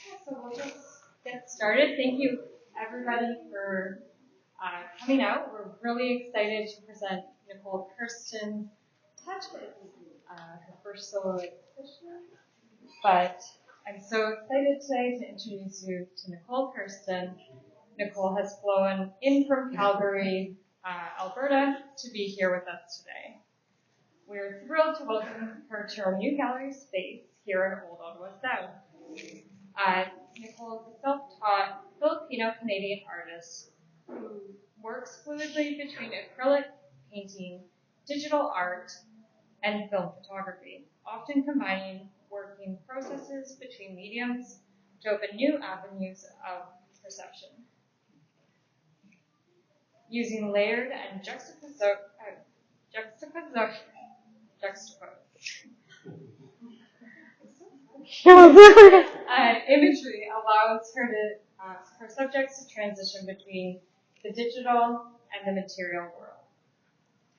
So we'll just get started. Thank you, everybody, for coming out. We're really excited to present Nicole Krstin's Touch. It's her first solo exhibition. But I'm so excited today to introduce you to Nicole Krstin. Nicole has flown in from Calgary, Alberta, to be here with us today. We're thrilled to welcome her to our new gallery space here at Old Ottawa South. Nicole is a self-taught Filipino-Canadian artist who works fluidly between acrylic painting, digital art, and film photography, often combining working processes between mediums to open new avenues of perception. Using layered and juxtaposed imagery allows her subjects to transition between the digital and the material world.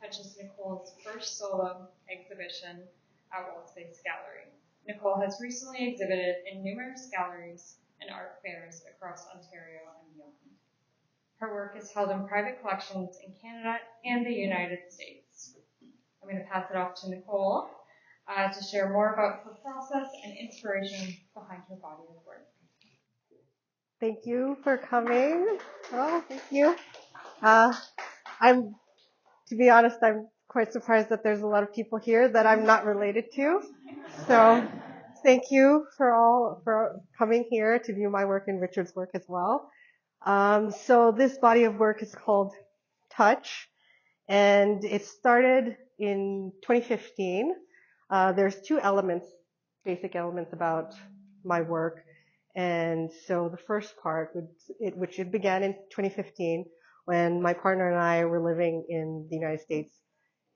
Touch is Nicole's first solo exhibition at World Space Gallery. Nicole has recently exhibited in numerous galleries and art fairs across Ontario and beyond. Her work is held in private collections in Canada and the United States. I'm going to pass it off to Nicole to share more about her process and inspiration behind her body of work. Thank you for coming. Oh, thank you. To be honest, I'm quite surprised that there's a lot of people here that I'm not related to. So thank you for coming here to view my work and Richard's work as well. So this body of work is called Touch, and it started in 2015. There's two basic elements about my work. And so the first part, which it began in 2015, when my partner and I were living in the United States.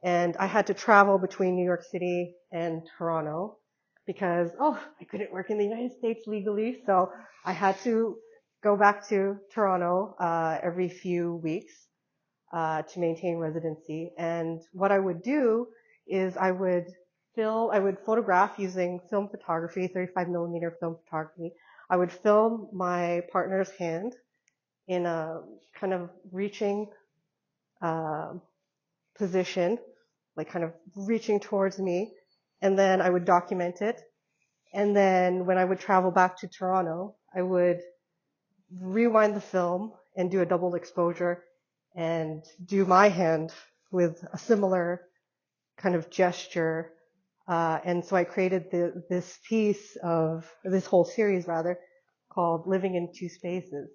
And I had to travel between New York City and Toronto because, I couldn't work in the United States legally. So I had to go back to Toronto every few weeks to maintain residency. And what I would do is I would photograph using film photography, 35 millimeter film photography. I would film my partner's hand in a kind of reaching position, like kind of reaching towards me, and then I would document it. And then when I would travel back to Toronto, I would rewind the film and do a double exposure and do my hand with a similar kind of gesture. And so I created this whole series rather, called Living in Two Spaces.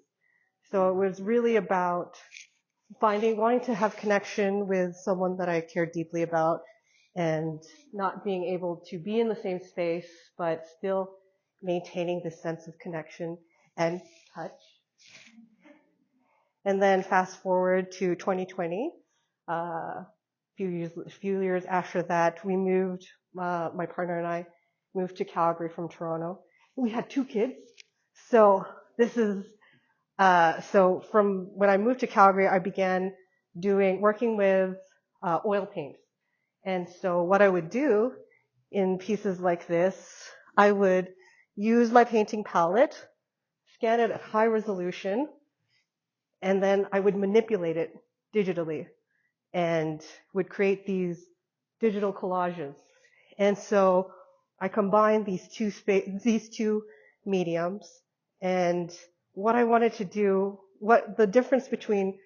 So it was really about wanting to have connection with someone that I cared deeply about and not being able to be in the same space, but still maintaining this sense of connection and touch. And then fast forward to 2020, a few years after that, we moved, my partner and I moved to Calgary from Toronto. We had 2 kids. So so from when I moved to Calgary, I began working with oil paints. And so what I would do in pieces like this, I would use my painting palette, scan it at high resolution, and then I would manipulate it digitally and would create these digital collages. And so I combined these two mediums, and what I wanted to do, what the difference between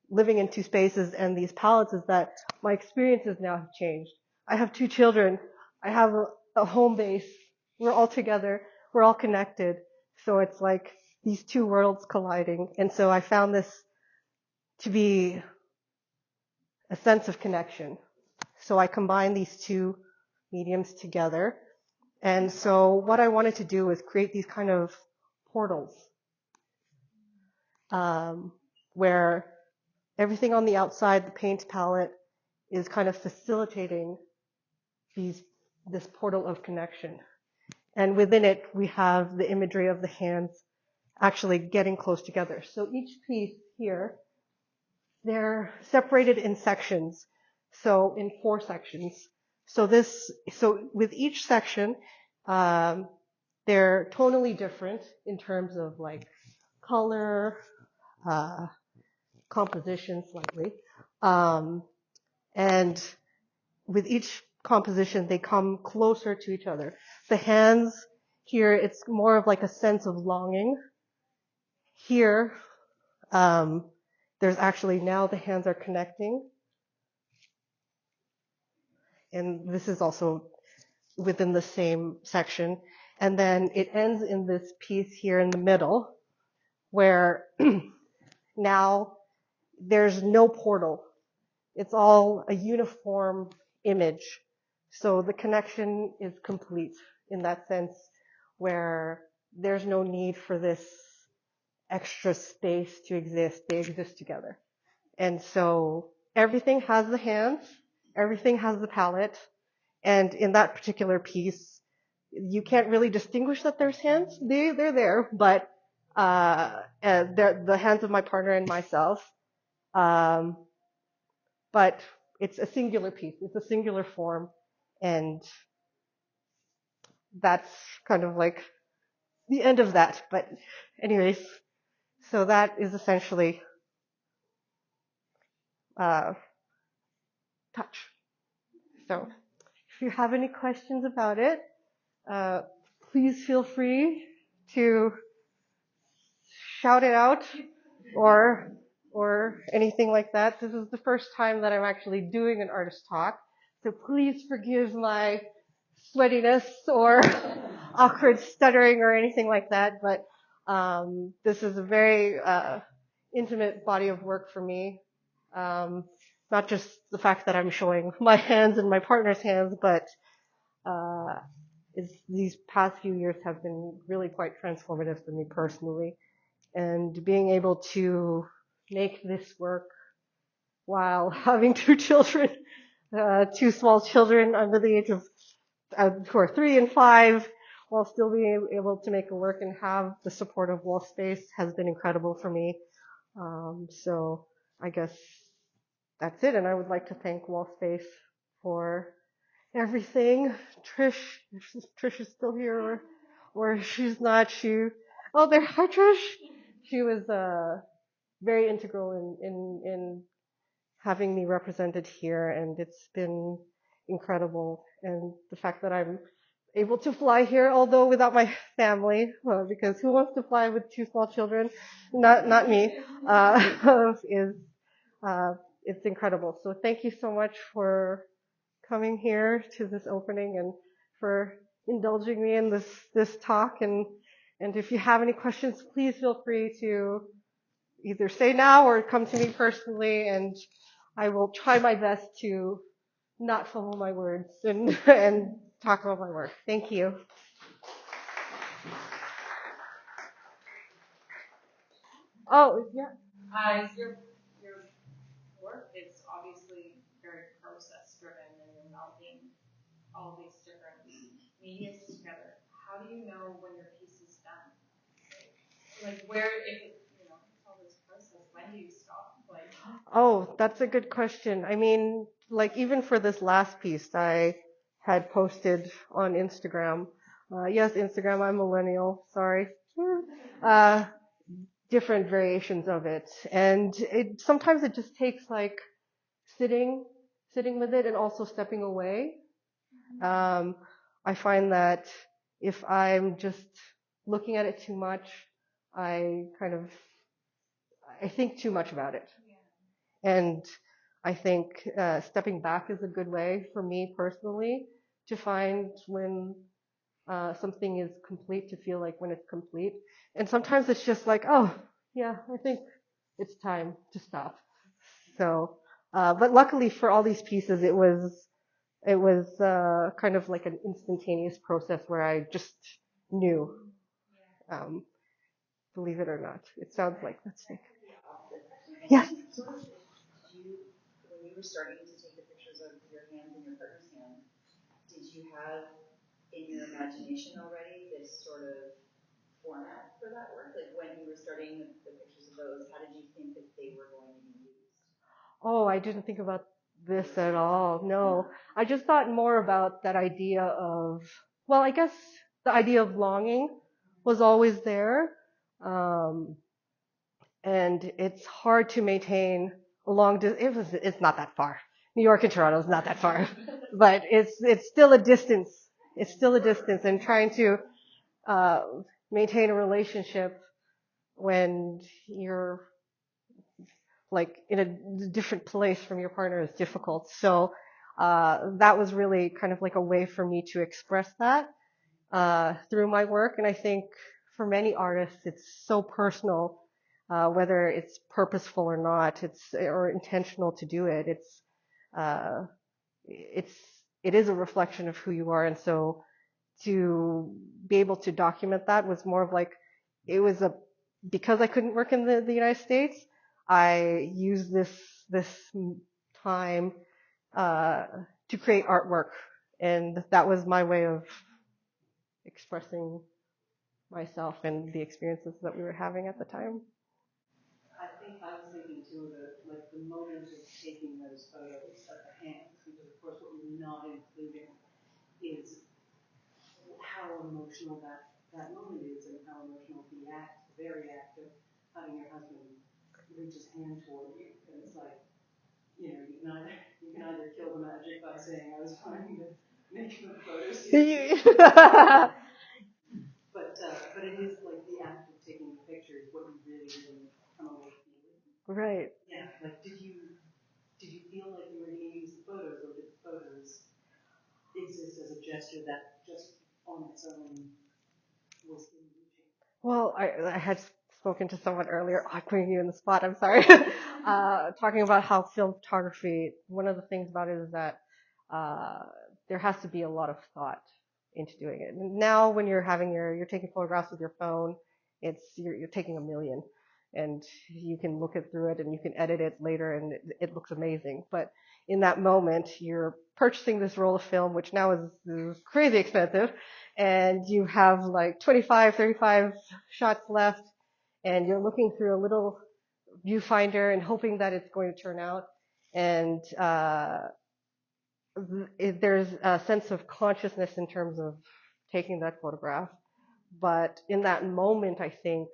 living in 2 spaces and these palettes is that my experiences now have changed. I have 2 children. I have a home base. We're all together. We're all connected. So it's like these 2 worlds colliding. And so I found this to be a sense of connection. So I combined these 2 mediums together. And so what I wanted to do was create these kind of portals where everything on the outside, the paint palette, is kind of facilitating this portal of connection. And within it, we have the imagery of the hands actually getting close together. So each piece here, they're separated in sections. So in 4 sections. So with each section, They're tonally different in terms of like color, composition slightly. And with each composition, they come closer to each other. The hands here, it's more of like a sense of longing. Here, there's actually now the hands are connecting. And this is also within the same section. And then it ends in this piece here in the middle where now there's no portal. It's all a uniform image. So the connection is complete in that sense where there's no need for this extra space to exist. They exist together. And so everything has the hands, everything has the palette, and in that particular piece, you can't really distinguish that there's hands. They're there, but they're the hands of my partner and myself. But it's a singular piece. It's a singular form, and that's kind of like the end of that. But anyways, so that is essentially touch. So if you have any questions about it, please feel free to shout it out or anything like that. This is the first time that I'm actually doing an artist talk, so please forgive my sweatiness or awkward stuttering or anything like that. But this is a very intimate body of work for me. Not just the fact that I'm showing my hands and my partner's hands, but these past few years have been really quite transformative for me personally. And being able to make this work while having two children, two small children under the age of who are 3 and 5, while still being able to make it work and have the support of Wall Space has been incredible for me. So I guess that's it. And I would like to thank Wall Space for everything. Trish is still here, or she's not. Oh, there, hi Trish. She was very integral in having me represented here, and it's been incredible. And the fact that I'm able to fly here, although without my family, because who wants to fly with 2 small children? Not me. Is it's incredible. So thank you so much for coming here to this opening and for indulging me in this talk. And if you have any questions, please feel free to either say now or come to me personally, and I will try my best to not fumble my words and talk about my work. Thank you. Oh, yeah. Your work is obviously very process driven, and you're melting all these different medias together. How do you know when your piece is done? Like where, if you know, it's all this process, when do you stop? Like, Oh, that's a good question. I mean, like even for this last piece, I had posted on Instagram. Yes, Instagram, I'm millennial, sorry. Uh, different variations of it. And sometimes it just takes like sitting with it and also stepping away. I find that if I'm just looking at it too much, I think too much about it. And I think stepping back is a good way for me personally to find when something is complete, to feel like when it's complete. And sometimes it's just like, oh, yeah, I think it's time to stop. So, but luckily for all these pieces, it was kind of like an instantaneous process where I just knew, believe it or not. It sounds like that's it. Yes. So when you were starting to take the pictures of your hands and your partner's hands, did you have in your imagination already this sort of format for that work? Like when you were starting the pictures of those, how did you think that they were going to be used? Oh, I didn't think about this at all. No, I just thought more about that idea of, well, I guess the idea of longing was always there. Um, and it's hard to maintain a long distance. It's not that far. New York and Toronto is not that far, but it's still a distance. It's still a distance, and trying to uh, maintain a relationship when you're like in a different place from your partner is difficult. So that was really kind of like a way for me to express that through my work. And I think for many artists, it's so personal, whether it's purposeful or not, or intentional to do it. Uh, it's it is a reflection of who you are, and so to be able to document that was more of like it was a because I couldn't work in the United States. I used this time to create artwork, and that was my way of expressing myself and the experiences that we were having at the time. I think I was thinking too of the moment of taking those photos of the hands, because of course what we're not including is how emotional that moment is, and how emotional the very act of having your husband reach his hand toward you. And it's like, you can either kill the magic by saying I was trying to make the photos. But it is like the act of taking the pictures, what you really come away feeling. Right. Yeah. Like, did you feel like you were going to use the photos, or did the photos exist as a gesture that just on its own was enriching? Well, I had spoken to someone earlier. I'm putting you in the spot. I'm sorry. Talking about how film photography. One of the things about it is that there has to be a lot of thought into doing it. Now, when you're you're taking photographs with your phone, you're taking a million, and you can look through it and you can edit it later, and it looks amazing. But in that moment, you're purchasing this roll of film, which now is crazy expensive, and you have like 25, 35 shots left, and you're looking through a little viewfinder and hoping that it's going to turn out. And there's a sense of consciousness in terms of taking that photograph. But in that moment, I think,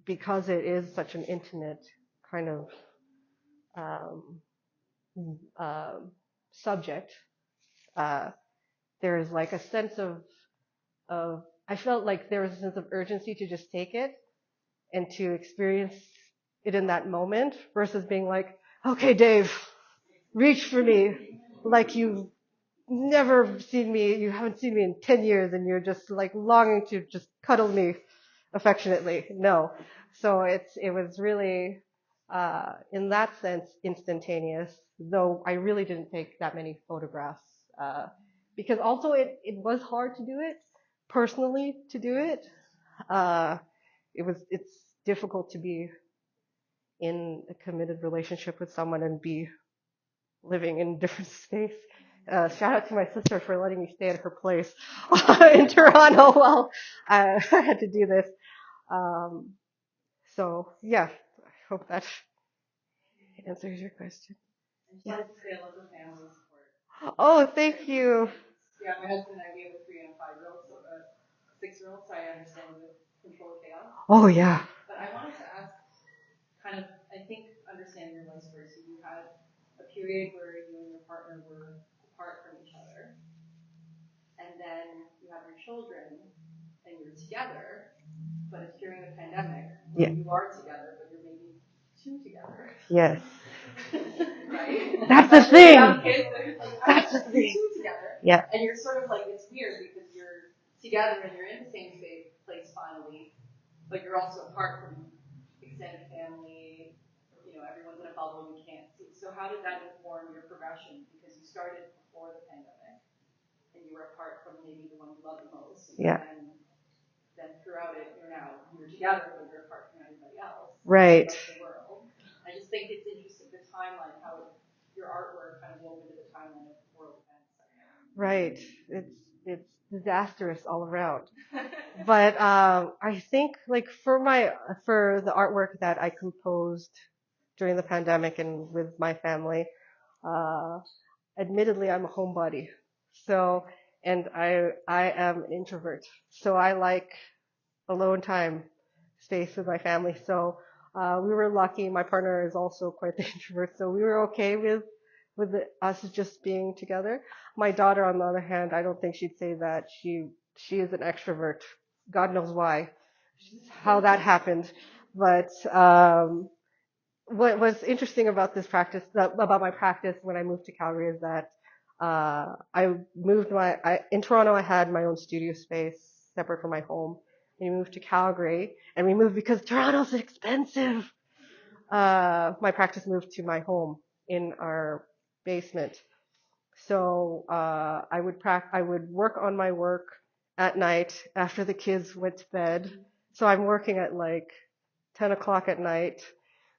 because it is such an intimate kind of subject, there's like a sense of I felt like there was a sense of urgency to just take it and to experience it in that moment versus being like, okay, Dave, reach for me like you've never seen me, you haven't seen me in 10 years and you're just like longing to just cuddle me affectionately. No. So it was really, in that sense, instantaneous, though I really didn't take that many photographs, because also it was hard to do it, personally to do it. It's difficult to be in a committed relationship with someone and be living in a different space. Shout out to my sister for letting me stay at her place in Toronto while I had to do this. So yeah, I hope that answers your question. Yeah. I love the family support. Oh, thank you. Yeah, my husband and I, we have a 3 and a 5-year-old, so a 6-year-old, so I understand the control chaos. Oh yeah. But I wanted to ask, kind of, I think, understanding your life story. So you had a period where you and your partner were apart from each other, and then you have your children, and you're together, but it's during the pandemic. Yeah. You are together, but you're maybe 2 together. Yes. Right? That's the thing. That's the thing. 2 together. Yeah. And you're sort of like, it's weird because you're together and you're in the same place finally, but you're also apart from extended family. Everyone's in a bubble you can't see. So how did that inform your progression? Because you started before the pandemic and you were apart from maybe the one you love the most. Yeah. And then throughout it, you're together, but you're apart from everybody else. Right. The world. I just think it's interesting, the timeline, how your artwork kind of wove into the timeline of world events. Right. It's disastrous all around. But I think like for the artwork that I composed during the pandemic and with my family, admittedly I'm a homebody. So and I am an introvert, so I like alone time, space with my family. So we were lucky. My partner is also quite the introvert, so we were okay with us just being together. My daughter, on the other hand, I don't think she'd say that. She is an extrovert. God knows why, how that happened. But what was interesting about this practice, about my practice when I moved to Calgary, is that in Toronto I had my own studio space separate from my home. We moved to Calgary, and we moved because Toronto's expensive. My practice moved to my home in our basement. So I would work on my work at night after the kids went to bed. So I'm working at like 10 o'clock at night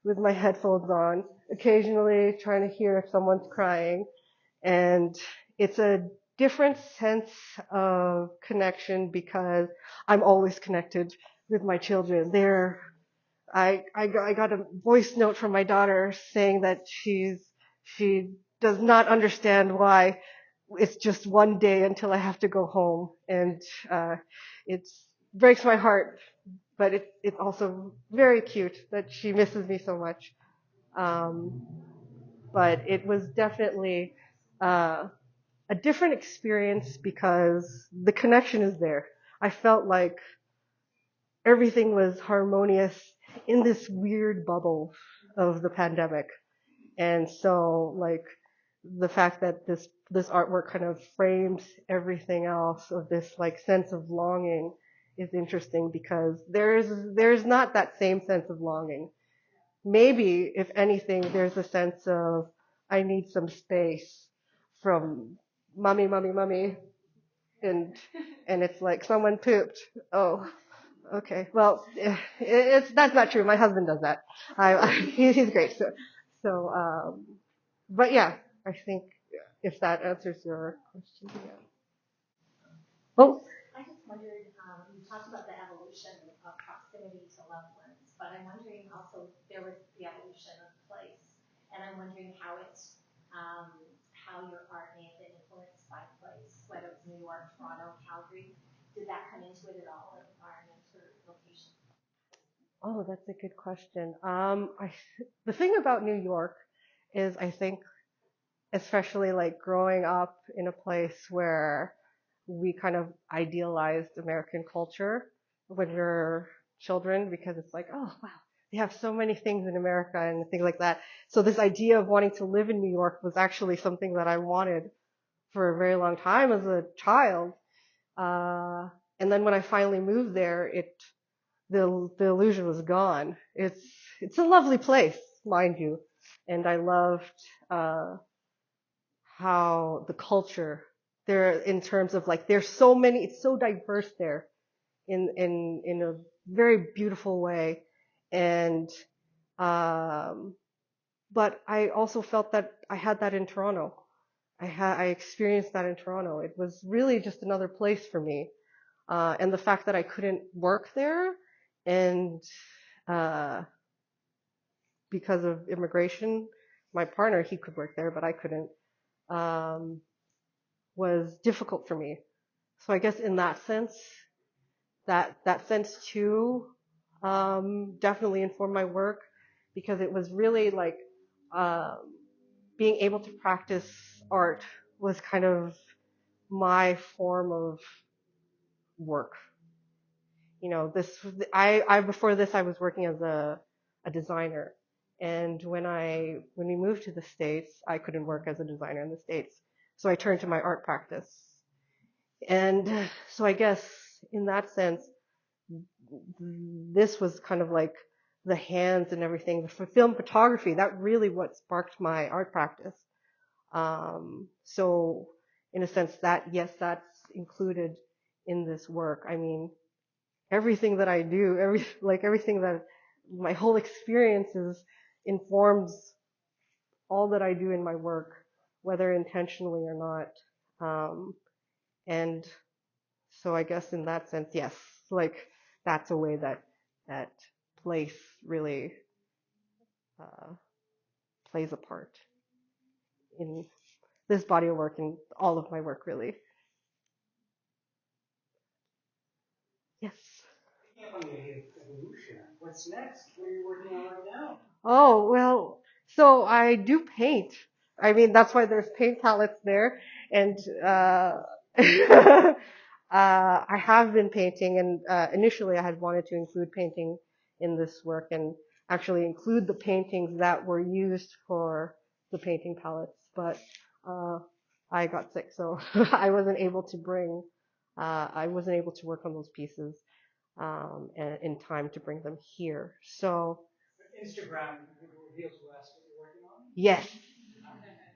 with my headphones on, occasionally trying to hear if someone's crying. And it's a different sense of connection because I'm always connected with my children. I got a voice note from my daughter saying that she does not understand why it's just one day until I have to go home, and it breaks my heart, but it's also very cute that she misses me so much. But it was definitely a different experience because the connection is there. I felt like everything was harmonious in this weird bubble of the pandemic. And so, like, the fact that this artwork kind of frames everything else of this like sense of longing is interesting because there's not that same sense of longing. Maybe, if anything, there's a sense of I need some space from mommy, mommy, mommy, and it's like someone pooped. Oh, okay. Well, that's not true. My husband does that. He's great. But yeah, I think if that answers your question. Yeah. Oh, I just wondered, you talked about the evolution of proximity to loved ones, but I'm wondering also, there was the evolution of place, and I'm wondering how your art may have been influenced by place, whether it's New York, Toronto, Calgary. Did that come into it at all, environment or location? oh, that's a good question. The thing about New York is I think, especially like growing up in a place where we kind of idealized American culture when we're children because it's like, oh, wow, they have so many things in America and things like that. So this idea of wanting to live in New York was actually something that I wanted for a very long time as a child. And then when I finally moved there, the illusion was gone. It's a lovely place, mind you, and I loved how the culture there in terms of like there's so many, it's so diverse there in a very beautiful way, and but I also felt that I had that in Toronto. I experienced that in Toronto. It was really just another place for me. And the fact that I couldn't work there and because of immigration, my partner, he could work there, but I couldn't, was difficult for me. So I guess in that sense, that sense too, definitely informed my work because it was really like, being able to practice art was kind of my form of work. You know, I before this I was working as a designer, and when we moved to the States, I couldn't work as a designer in the States, so I turned to my art practice, and so I guess in that sense, this was kind of like the hands and everything. For film photography, that really what sparked my art practice. So in a sense that, yes, that's included in this work. I mean, everything that I do, everything that my whole experiences informs all that I do in my work, whether intentionally or not. And so I guess in that sense, yes, like that's a way that place really plays a part in this body of work and all of my work, really. what's next? What are you working on right now? Oh, well, so I do paint. I mean, that's why there's paint palettes there. And I have been painting, and initially I had wanted to include painting in this work and actually include the paintings that were used for the painting palettes. But I got sick, so I wasn't able to work on those pieces in time to bring them here. So Instagram reveals to us what you're working on? yes,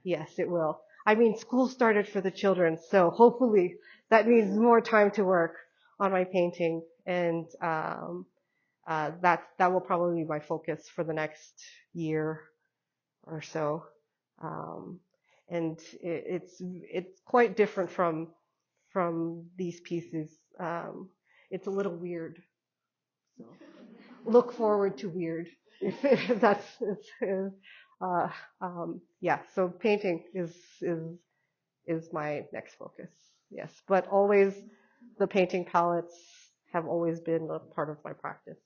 yes, it will. I mean, school started for the children, so hopefully that means more time to work on my painting, and that will probably be my focus for the next year or so. Um, and it's quite different from these pieces. It's a little weird. So look forward to weird. If that's uh, yeah. So painting is my next focus. Yes, but always the painting palettes have always been a part of my practice.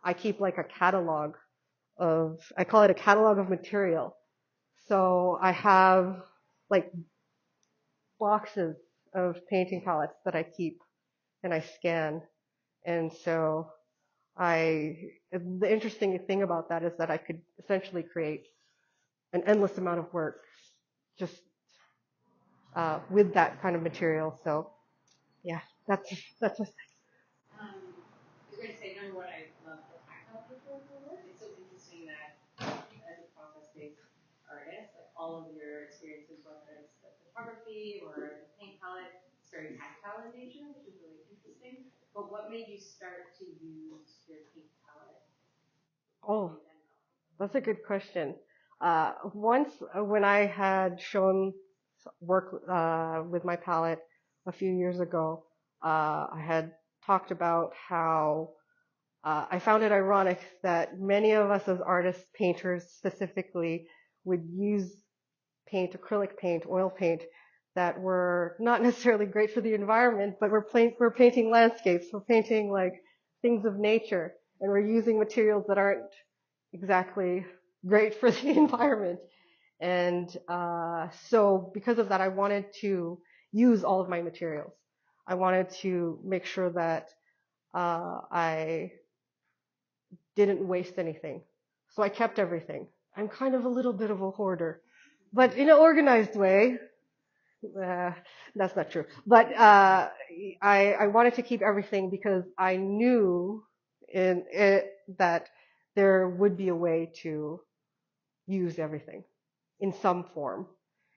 I keep like a catalog I call it a catalog of material. So I have like boxes of painting palettes that I keep and I scan. And so the interesting thing about that is that I could essentially create an endless amount of work just with that kind of material. So yeah, that's just. You're going to say, number one, I love the tactile nature of your work. It's so interesting that as a process-based artist, like all of your experiences, whether it's the photography or the paint palette, it's very tactile in nature, which is really interesting. But what made you start to use your paint palette? Oh, that's a good question. Once when I had shown work with my palette a few years ago, I had talked about how I found it ironic that many of us as artists, painters specifically, would use paint, acrylic paint, oil paint, that were not necessarily great for the environment, but we're painting landscapes, we're painting like things of nature, and we're using materials that aren't exactly great for the environment. And so because of that, I wanted to use all of my materials. I wanted to make sure that I didn't waste anything. So I kept everything. I'm kind of a little bit of a hoarder, but in an organized way. Uh, that's not true. But I wanted to keep everything because I knew in it that there would be a way to use everything in some form.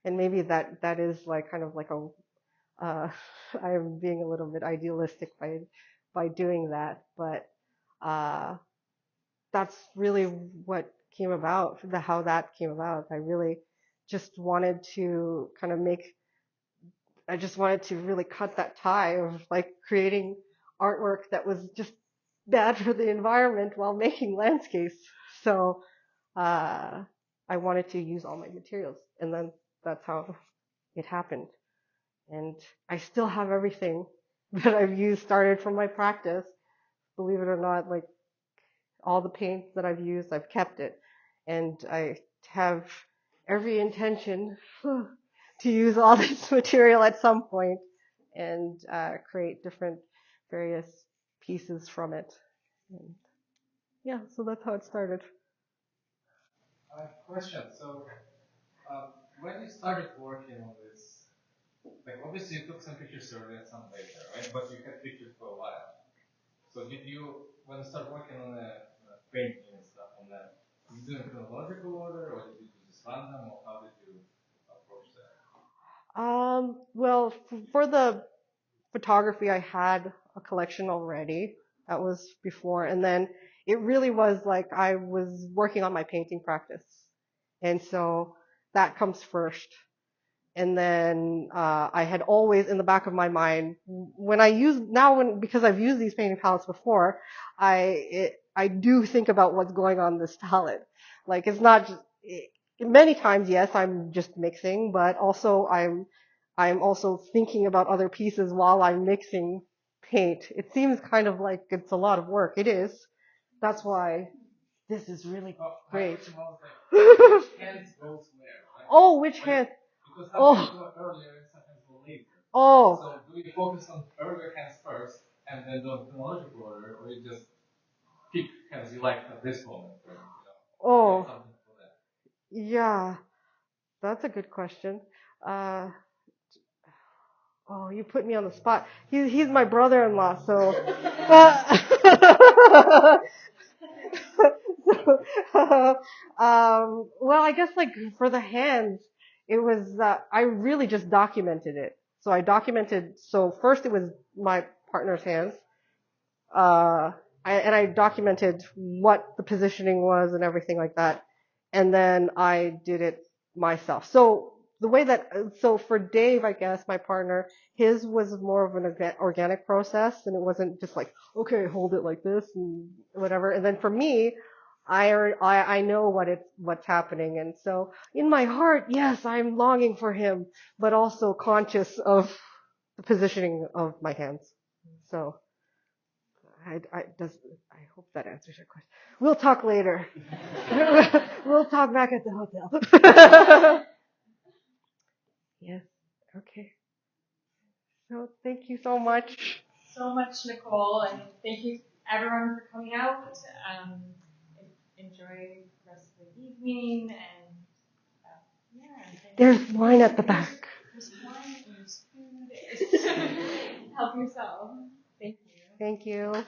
And maybe that is like kind of like a I'm being a little bit idealistic by doing that, but that's really what came about, how that came about. I really just wanted to kind of I just wanted to really cut that tie of like creating artwork that was just bad for the environment while making landscapes. So I wanted to use all my materials, and then that's how it happened. And I still have everything that I've used started from my practice. Believe it or not, like all the paints that I've used, I've kept it. And I have every intention to use all this material at some point and create different various pieces from it. And yeah, so that's how it started. Question. So, when you started working on this, like obviously you took some pictures earlier and some later, right? But you had pictures for a while. So did you, when you start working on the painting and stuff on that, did you do it in chronological order, or did you do this random, or how did you approach that? Well, for the photography, I had a collection already. That was before. And then it really was like I was working on my painting practice. And so that comes first. And then I had always in the back of my mind, because I've used these painting palettes before, I do think about what's going on this palette. Like it's not just, many times, yes, I'm just mixing, but also I'm also thinking about other pieces while I'm mixing paint. It seems kind of like it's a lot of work. It is, That's why this is really great. Which hands goes where, right? Oh, which hand? Because Oh. sometimes go earlier and sometimes go later. Oh. So do you focus on earlier hands first and then the chronological order, or you just pick hands you like at this moment? Or, Oh. something for that? Yeah, that's a good question. Oh, you put me on the spot. He's my brother-in-law, so. Well, I guess like for the hands, it was I really just documented it. So I documented. So first it was my partner's hands, and I documented what the positioning was and everything like that, and then I did it myself. So the way that, so for Dave, I guess, my partner, his was more of an organic process, and it wasn't just like, okay, hold it like this and whatever. And then for me, I know what's happening, and so in my heart, yes, I'm longing for him, but also conscious of the positioning of my hands. So I hope that answers your question. We'll talk later. We'll talk back at the hotel. Yes. Okay. So thank you so much. So much, Nicole, and thank you everyone for coming out. Enjoy the rest of the evening, and There's wine at the back. There's wine and there's food. Help yourself. Thank you. Thank you.